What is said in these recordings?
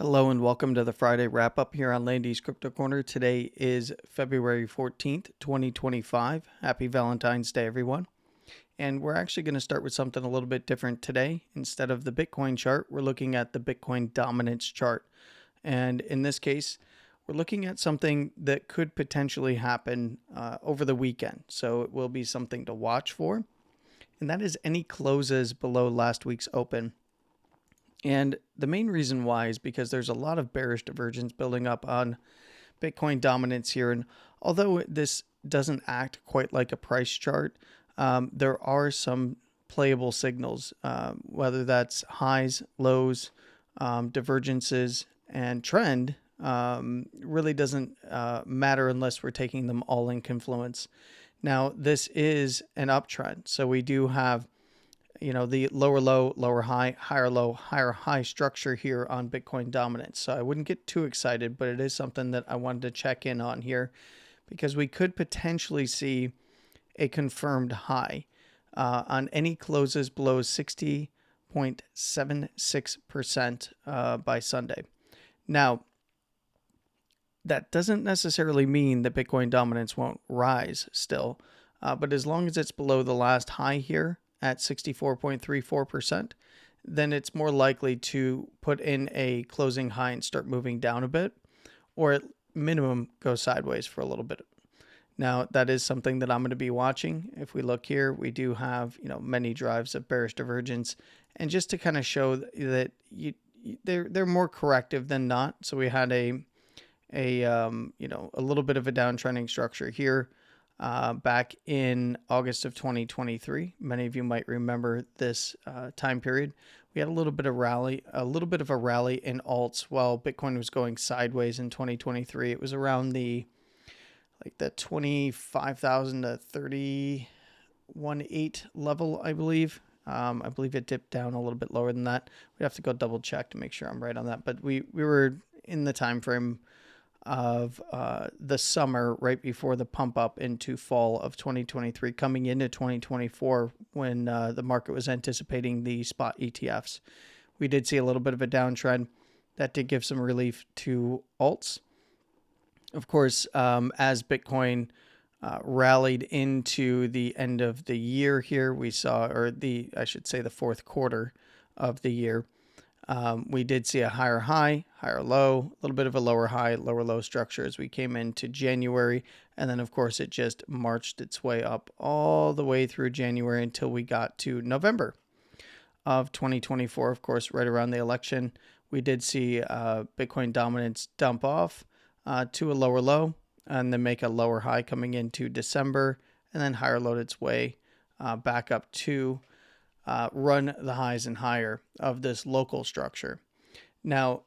Hello and welcome to the Friday wrap up here on Landy's Crypto Corner. Today is February 14th, 2025. Happy Valentine's Day, everyone. And we're actually going to start with something a little bit different today. Instead of the Bitcoin chart, we're looking at the Bitcoin dominance chart. And in this case, we're looking at something that could potentially happen over the weekend. So it will be something to watch for. And that is any closes below last week's open. And the main reason why is because there's a lot of bearish divergence building up on Bitcoin dominance here. And although this doesn't act quite like a price chart, there are some playable signals, whether that's highs, lows, divergences, and trend. Really doesn't matter unless we're taking them all in confluence. Now, this is an uptrend. So we do have the lower low, lower high, higher low, higher high structure here on Bitcoin dominance. So I wouldn't get too excited, but it is something that I wanted to check in on here because we could potentially see a confirmed high on any closes below 60.76% by Sunday. Now, that doesn't necessarily mean that Bitcoin dominance won't rise still, but as long as it's below the last high here, at 64.34%, then it's more likely to put in a closing high and start moving down a bit, or at minimum go sideways for a little bit. Now, that is something that I'm going to be watching. If we look here, we do have many drives of bearish divergence, and just to kind of show that they're more corrective than not. So we had a little bit of a downtrending structure here. Back in August of 2023. Many of you might remember this time period. We had a little bit of a rally in alts while Bitcoin was going sideways in 2023. It was around the 25,000 to 31.8 level, I believe. I believe it dipped down a little bit lower than that. We'd have to go double check to make sure I'm right on that. But we were in the time frame of the summer right before the pump up into fall of 2023, coming into 2024 when the market was anticipating the spot ETFs. We did see a little bit of a downtrend that did give some relief to alts. Of course, as Bitcoin rallied into the end of the year here, we saw, the fourth quarter of the year, we did see a higher high, higher low, a little bit of a lower high, lower low structure as we came into January. And then, of course, it just marched its way up all the way through January until we got to November of 2024. Of course, right around the election, we did see Bitcoin dominance dump off to a lower low and then make a lower high coming into December, and then higher load its way back up to run the highs and higher of this local structure. Now,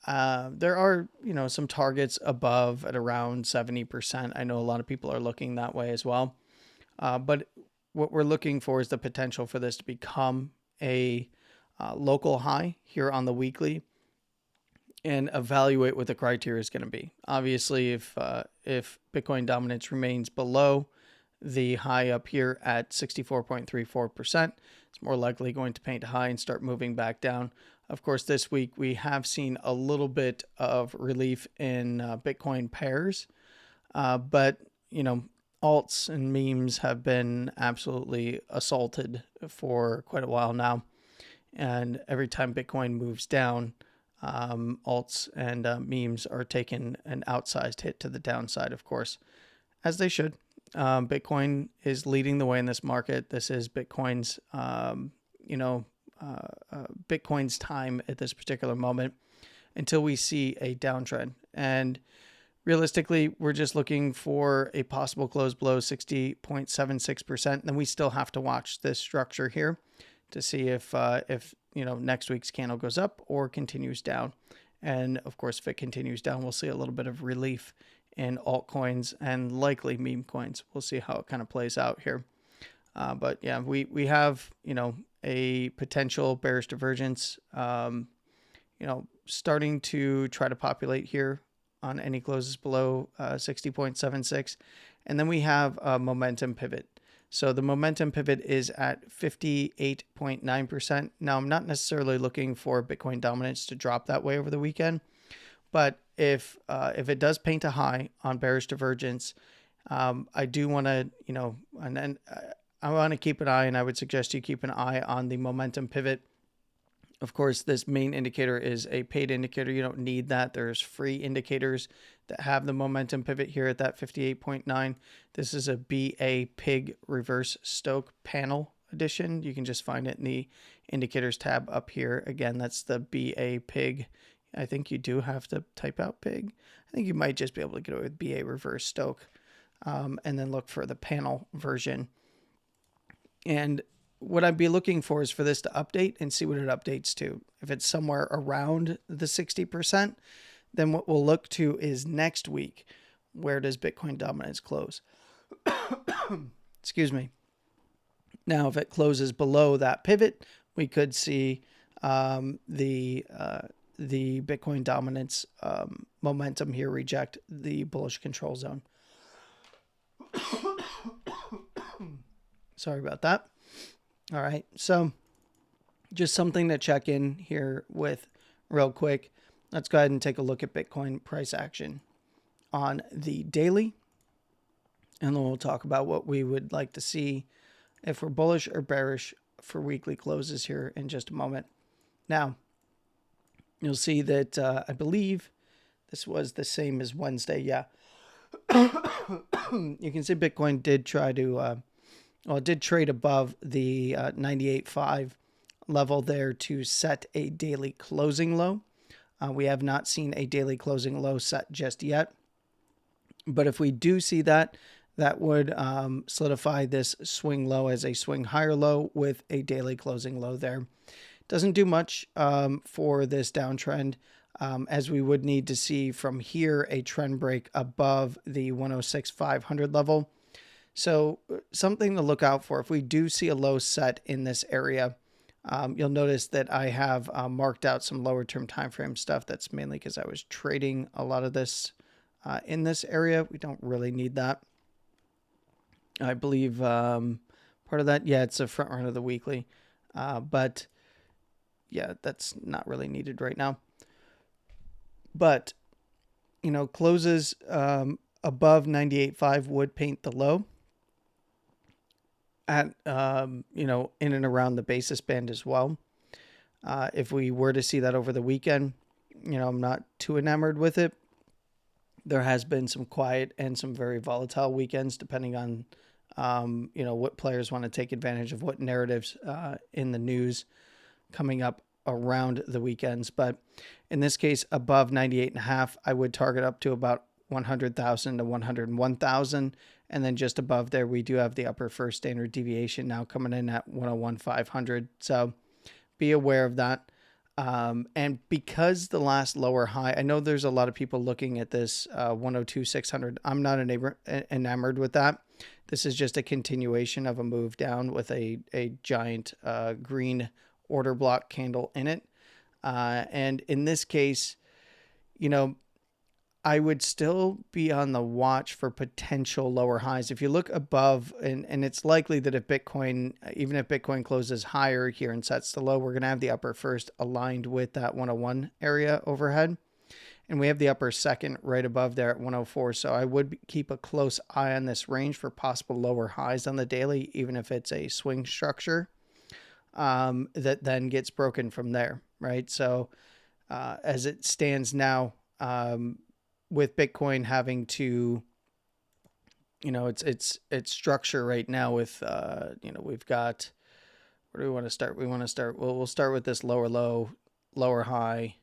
there are, some targets above at around 70%. I know a lot of people are looking that way as well. But what we're looking for is the potential for this to become a local high here on the weekly and evaluate what the criteria is going to be. Obviously, if Bitcoin dominance remains below the high up here at 64.34%, it's more likely going to paint a high and start moving back down. Of course, this week we have seen a little bit of relief in Bitcoin pairs, but alts and memes have been absolutely assaulted for quite a while now, and every time Bitcoin moves down, alts and memes are taking an outsized hit to the downside, of course, as they should. Bitcoin is leading the way in this market. This is Bitcoin's, Bitcoin's time at this particular moment until we see a downtrend. And realistically, we're just looking for a possible close below 60.76%. Then we still have to watch this structure here to see if next week's candle goes up or continues down. And of course, if it continues down, we'll see a little bit of relief in altcoins and likely meme coins. We'll see how it kind of plays out here. But yeah, we have, a potential bearish divergence, starting to try to populate here on any closes below 60.76. And then we have a momentum pivot. So the momentum pivot is at 58.9%. Now, I'm not necessarily looking for Bitcoin dominance to drop that way over the weekend, but if it does paint a high on bearish divergence, I do want to, and then I want to keep an eye, and I would suggest you keep an eye on the momentum pivot. Of course, this main indicator is a paid indicator. You don't need that. There's free indicators that have the momentum pivot here at that 58.9. This is a BA Pig Reverse Stoke Panel edition. You can just find it in the indicators tab up here. Again, that's the BA Pig. I think you do have to type out pig. I think you might just be able to get it with BA Reverse Stoke, and then look for the panel version. And what I'd be looking for is for this to update and see what it updates to. If it's somewhere around the 60%, then what we'll look to is next week, where does Bitcoin dominance close? Excuse me. Now, if it closes below that pivot, we could see the Bitcoin dominance momentum here reject the bullish control zone. Sorry about that. All right, so just something to check in here with real quick. Let's go ahead and take a look at Bitcoin price action on the daily, and then we'll talk about what we would like to see if we're bullish or bearish for weekly closes here in just a moment. Now, you'll see that I believe this was the same as Wednesday. Yeah. You can see Bitcoin did try to, it did trade above the 98.5 level there to set a daily closing low. We have not seen a daily closing low set just yet. But if we do see that, that would solidify this swing low as a swing higher low with a daily closing low there. Doesn't do much for this downtrend, as we would need to see from here a trend break above the 106,500 level. So something to look out for. If we do see a low set in this area, you'll notice that I have marked out some lower term time frame stuff. That's mainly because I was trading a lot of this in this area. We don't really need that. I believe part of that, yeah, it's a front run of the weekly. But yeah, that's not really needed right now. But, closes above 98.5 would paint the low at, in and around the basis band as well. If we were to see that over the weekend, I'm not too enamored with it. There has been some quiet and some very volatile weekends, depending on, what players want to take advantage of, what narratives in the news coming up around the weekends. But in this case, above 98.5, I would target up to about 100,000 to 101,000. And then just above there, we do have the upper first standard deviation now coming in at 101,500. So be aware of that. And because the last lower high, I know there's a lot of people looking at this 102,600. I'm not enamored with that. This is just a continuation of a move down with a giant green order block candle in it. And in this case, I would still be on the watch for potential lower highs. If you look above, and it's likely that if Bitcoin, even if Bitcoin closes higher here and sets the low, we're going to have the upper first aligned with that 101 area overhead. And we have the upper second right above there at 104. So I would keep a close eye on this range for possible lower highs on the daily, even if it's a swing structure that then gets broken from there, right? So as it stands now, with Bitcoin having to, its structure right now with, we've got, where do we want to start? We'll start with this lower low, lower high,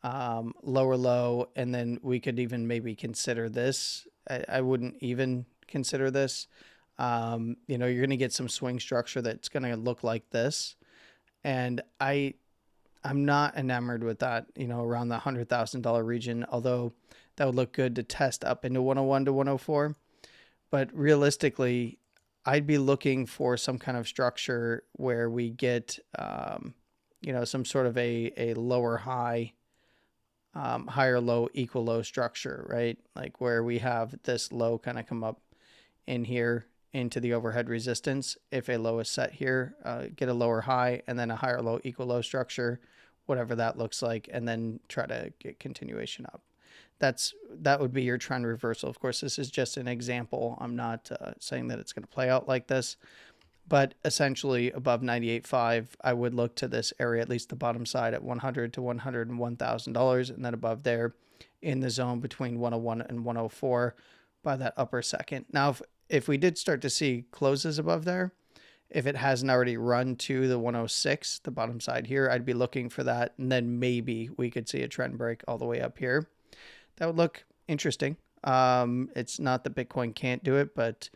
lower low, and then we could even maybe consider this. I wouldn't even consider this. You're going to get some swing structure that's going to look like this. And I'm not enamored with that, around the $100,000 region, although that would look good to test up into 101 to 104. But realistically, I'd be looking for some kind of structure where we get, some sort of a lower high, higher low, equal low structure, right? Like where we have this low kind of come up in here into the overhead resistance. If a low is set here, get a lower high and then a higher low equal low structure, whatever that looks like, and then try to get continuation up. That would be your trend reversal. Of course, this is just an example. I'm not saying that it's going to play out like this, but essentially above 98.5, I would look to this area, at least the bottom side, at $100 to $101,000, and then above there in the zone between 101 and 104 by that upper second. Now, if we did start to see closes above there, if it hasn't already run to the 106, the bottom side here, I'd be looking for that, and then maybe we could see a trend break all the way up here. That would look interesting. It's not that Bitcoin can't do it, but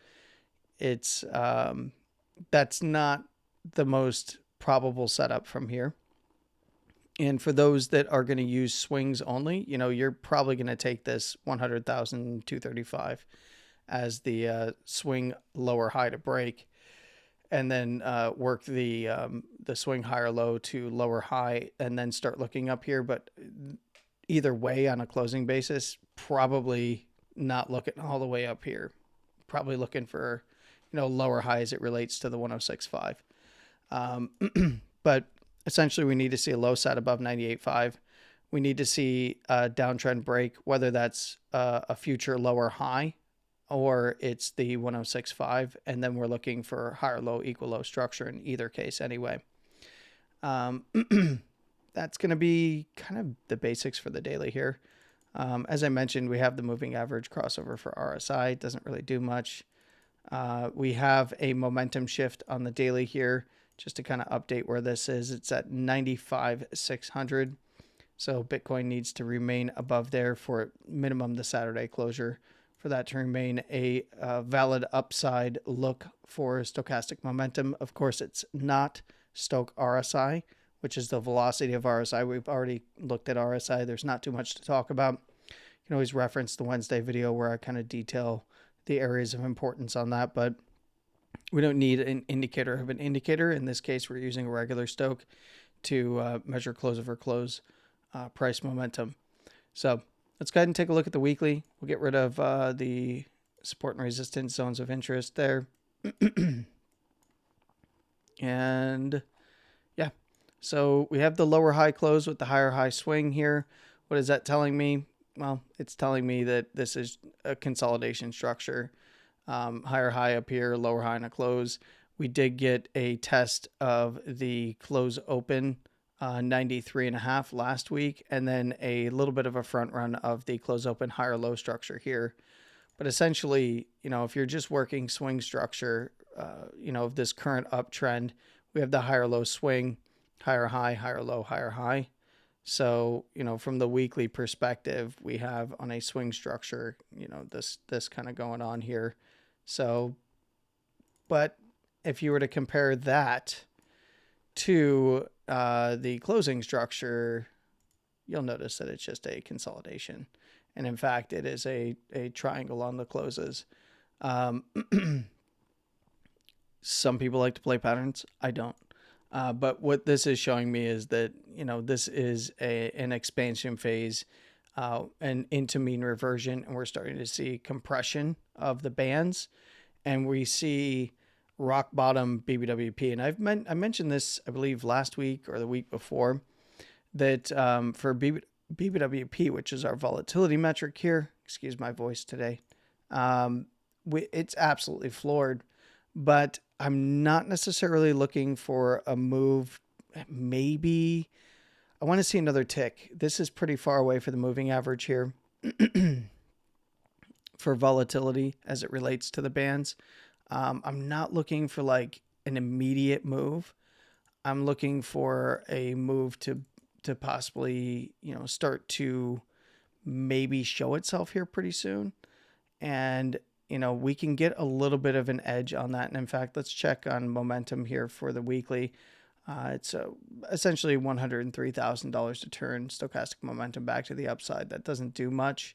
it's that's not the most probable setup from here. And for those that are going to use swings only, you're probably going to take this 100,235 as the swing lower high to break, and then work the swing higher low to lower high, and then start looking up here. But either way, on a closing basis, probably not looking all the way up here. Probably looking for lower high as it relates to the 106.5. But essentially, we need to see a low set above 98.5. We need to see a downtrend break, whether that's a future lower high or it's the 106.5, and then we're looking for higher low equal low structure in either case anyway. That's going to be kind of the basics for the daily here. As I mentioned, we have the moving average crossover for RSI. It doesn't really do much. We have a momentum shift on the daily here, just to kind of update where this is. It's at 95,600. So Bitcoin needs to remain above there for minimum the Saturday closure for that to remain a valid upside look for stochastic momentum. Of course, it's not Stoch RSI, which is the velocity of RSI. We've already looked at RSI. There's not too much to talk about. You can always reference the Wednesday video where I kind of detail the areas of importance on that, but we don't need an indicator of an indicator. In this case, we're using a regular Stoch to measure close over close price momentum. So let's go ahead and take a look at the weekly. We'll get rid of the support and resistance zones of interest there. And yeah, so we have the lower high close with the higher high swing here. What is that telling me? Well, it's telling me that this is a consolidation structure. Higher high up here, lower high in a close. We did get a test of the close open 93.5 last week, and then a little bit of a front run of the close open higher low structure here. But essentially, if you're just working swing structure, of this current uptrend, we have the higher low swing, higher high, higher low, higher high. So, from the weekly perspective, we have on a swing structure, this kind of going on here. So, but if you were to compare that to the closing structure, you'll notice that it's just a consolidation. And in fact, it is a triangle on the closes. Some people like to play patterns. I don't. But what this is showing me is that, this is an expansion phase and into mean reversion. And we're starting to see compression of the bands. And we see rock bottom BBWP. And I mentioned this, I believe, last week or the week before, that for BBWP, which is our volatility metric here, excuse my voice today, it's absolutely floored. But I'm not necessarily looking for a move. Maybe I want to see another tick. This is pretty far away for the moving average here for volatility as it relates to the bands. I'm not looking for like an immediate move. I'm looking for a move to possibly, start to maybe show itself here pretty soon. And we can get a little bit of an edge on that. And in fact, let's check on momentum here for the weekly. It's essentially $103,000 to turn stochastic momentum back to the upside. That doesn't do much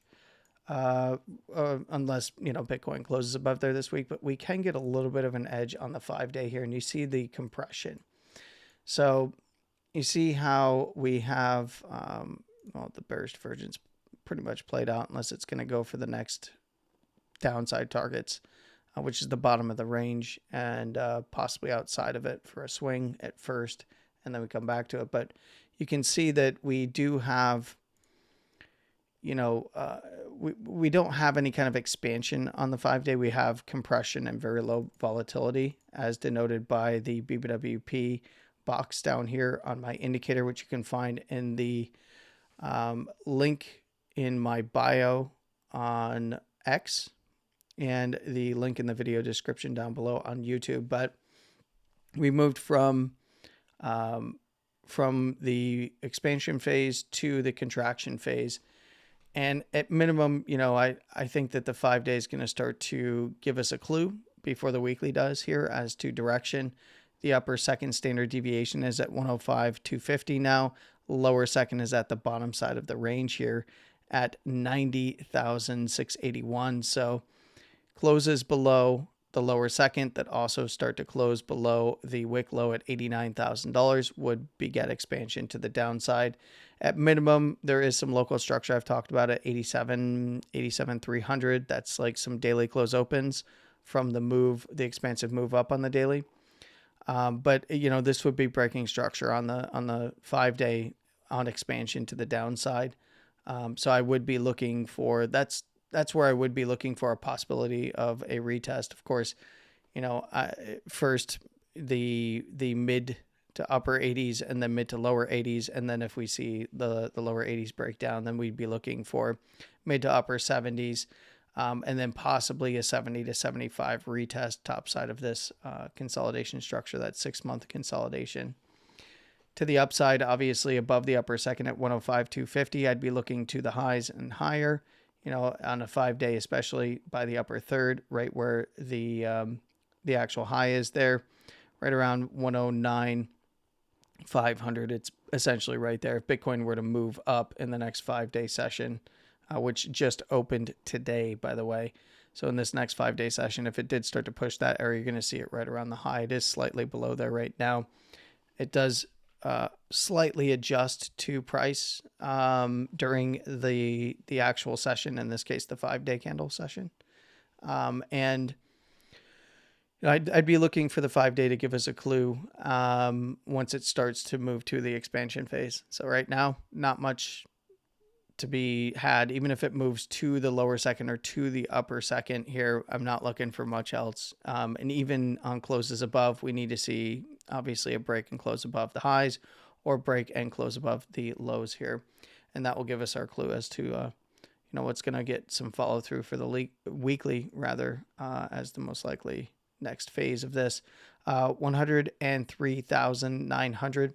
unless, Bitcoin closes above there this week. But we can get a little bit of an edge on the 5-day here. And you see the compression. So you see how we have, the bearish divergence pretty much played out unless it's going to go for the next downside targets. which is the bottom of the range, and possibly outside of it for a swing at first, and then we come back to it. But you can see that we do have, we don't have any kind of expansion on the 5-day. We have compression and very low volatility, as denoted by the BBWP box down here on my indicator, which you can find in the link in my bio on X and the link in the video description down below on YouTube. But we moved from the expansion phase to the contraction phase. And at minimum, I think that the 5-day is going to start to give us a clue before the weekly does here as to direction. The upper second standard deviation is at 105,250 now. Lower second is at the bottom side of the range here at 90,681. So closes below the lower second that also start to close below the wick low at $89,000 would beget expansion to the downside. At minimum, there is some local structure I've talked about at 87,300. That's like some daily close opens from the expansive move up on the daily. But this would be breaking structure on the 5-day on expansion to the downside. So I would be looking for that's where I would be looking for a possibility of a retest. Of course, first the mid to upper 80s and then mid to lower 80s. And then if we see the lower 80s break down, then we'd be looking for mid to upper 70s. And then possibly a 70 to 75 retest top side of this consolidation structure, that 6-month consolidation. To the upside, obviously above the upper second at 105,250, I'd be looking to the highs and higher, on a 5-day, especially by the upper third, right where the actual high is there, right around 109,500. It's essentially right there. If Bitcoin were to move up in the next 5-day session, which just opened today, by the way. So in this next 5-day session, if it did start to push that area, you're going to see it right around the high. It is slightly below there right now. It does slightly adjust to price during the actual session, in this case, the 5-day candle session. And I'd be looking for the 5-day to give us a clue once it starts to move to the expansion phase. So right now, not much to be had. Even if it moves to the lower second or to the upper second here, I'm not looking for much else. And even on closes above, we need to see obviously a break and close above the highs, or break and close above the lows here. And that will give us our clue as to what's going to get some follow through for the weekly rather as the most likely next phase of this. 103,900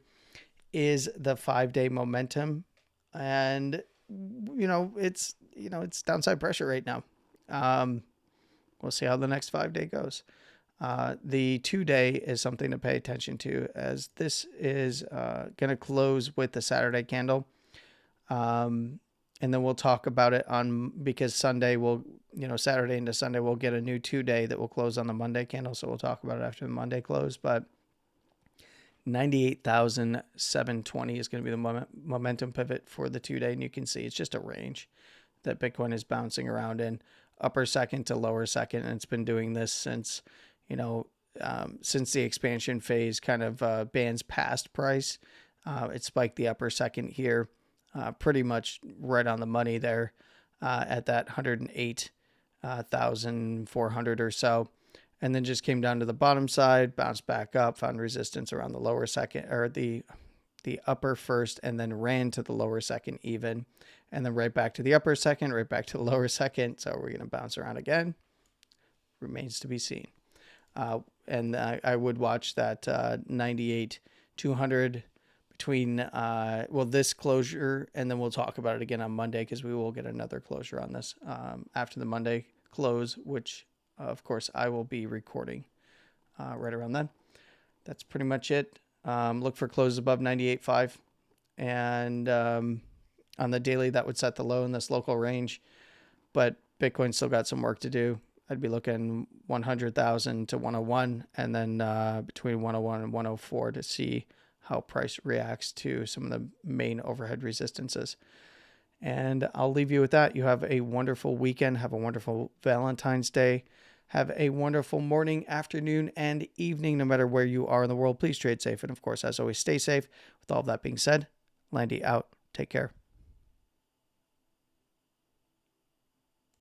is the 5-day momentum, and it's downside pressure right now. We'll see how the next 5-day goes. The 2-day is something to pay attention to, as this is going to close with the Saturday candle. And then we'll talk about it because Sunday Saturday into Sunday, we'll get a new 2-day that will close on the Monday candle. So we'll talk about it after the Monday close. But 98,720 is going to be the momentum pivot for the 2-day. And you can see it's just a range that Bitcoin is bouncing around in, upper second to lower second. And it's been doing this since the expansion phase kind of bands past price. It spiked the upper second here, pretty much right on the money there at that 108,400 or so. And then just came down to the bottom side, bounced back up, found resistance around the lower second, or the upper first, and then ran to the lower second even. And then right back to the upper second, right back to the lower second. So we're going to bounce around again. Remains to be seen. And I would watch that 98,200 between, this closure, and then we'll talk about it again on Monday, because we will get another closure on this after the Monday close, which, of course, I will be recording right around then. That's pretty much it. Look for closes above 98.5. And on the daily, that would set the low in this local range. But Bitcoin still got some work to do. I'd be looking 100,000 to 101, and then between 101 and 104 to see how price reacts to some of the main overhead resistances. And I'll leave you with that. You have a wonderful weekend. Have a wonderful Valentine's Day. Have a wonderful morning, afternoon, and evening, no matter where you are in the world. Please trade safe. And of course, as always, stay safe. With all of that being said, Landy out. Take care.